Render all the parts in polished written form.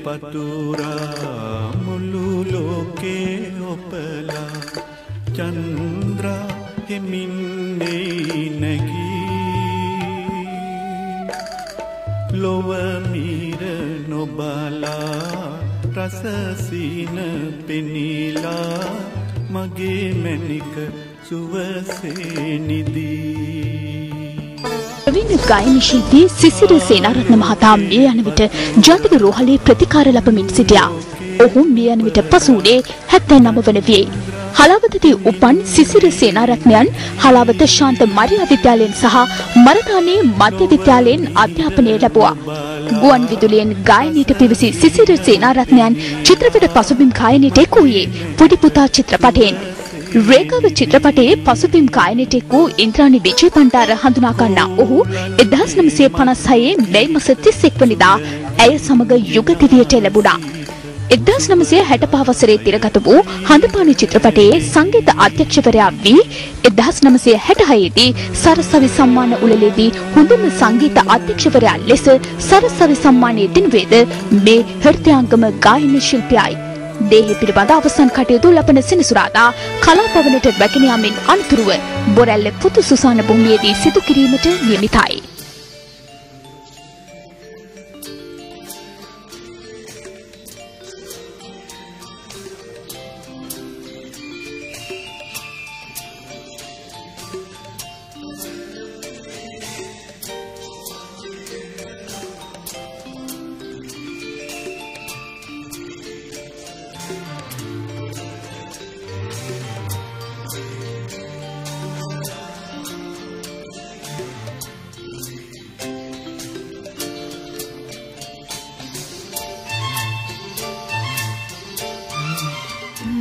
පතුරා මුළු ලෝකේ ඔපලා චන්ද්‍රා හිමින් නැගී ලොව මීර නොබලා රසසීන පෙනිලා මගේ මැනික සුවසේ නිදී. ප්‍රවීණ ගායන ශිල්පී සිසිර සේනාරත්න මහතා මිය යන විට ජාතික රෝහලේ ප්‍රතිකාර ලබමින් සිටියා. ඔහු මිය යන විට පසු වූයේ 79 වන වියේ. හලාවතදී උපන් සිසිර සේනාරත්නයන් හලාවත ශාන්ත මරියා විද්‍යාලයෙන් සහ මරදානේ මධ්‍ය විද්‍යාලයෙන් අධ්‍යාපනය ලැබුවා. ගුවන් විදුලියෙන් ගායනයට පිවිසි සිසිර සේනාරත්නයන් චිත්‍රපට පසුබිම් ගායනයට එක් වූයේ පොඩි පුතා චිත්‍රපටයෙන්. රේඛාව චිත්‍රපටයේ පසුබිම් ගායනයට එක් වූ ඉන්ද්‍රාණි විජේපණ්ඩාර හඳුනා ගන්නා ඔහු 1956 මැයි මාස 31 වෙනිදා ඇය සමග යුග දිවියට ලැබුණා. 1965 වසරේ තිරගත වූ හඳපාන චිත්‍රපටයේ සංගීත අධ්‍යක්ෂකවරයා වී 1966 දී සරසවි සම්මාන උළෙලේදී හොඳම සංගීත අධ්‍යක්ෂකවරයා ලෙස සරසවි සම්මානය දිනුවේද මේ හෘදයාංගම ගායන ශිල්පියයි. දේහය පිළිබඳ අවසන් කටයුතු ලබන සෙනසුරාදා කලාභවනට වැගෙන යාමෙන් අනතුරුව බොරැල්ල පුතු සුසාන භූමියේදී සිදු කිරීමට නියමිතයි.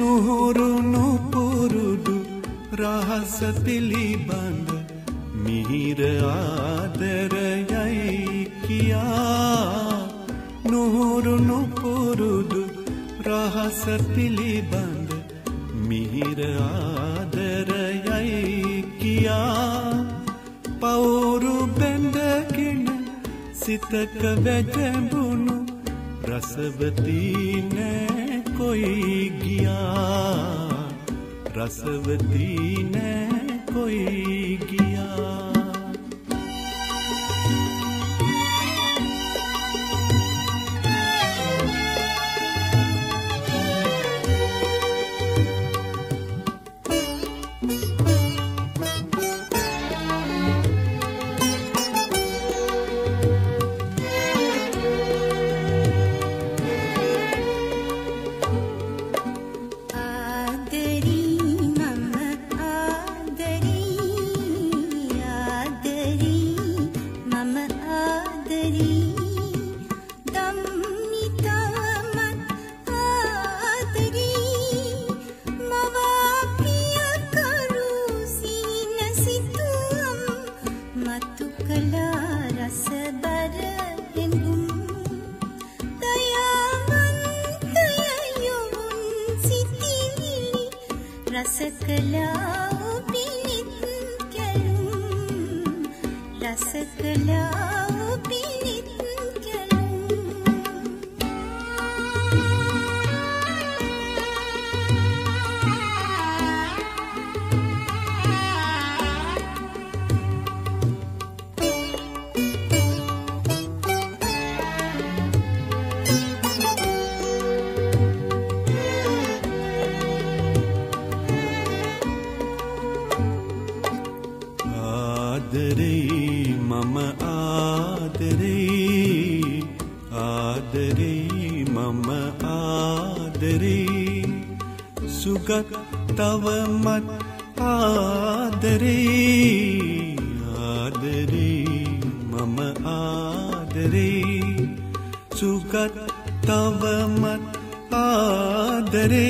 නුහුරුණු පුරුදු රහස පිළිබඳ මිහිර ආදරයයි කියා නුහුරුණු පුරුදු රහස පිළිබඳ මිහිර ආදරයයි කියා පවුරු බැඳගෙන සිතක වැජඹුණු රසවතී නෑ कोई गया रसवती ने कोई गया. तवमत आदरे आदरे मम आदरे सुगत तवमत आदरे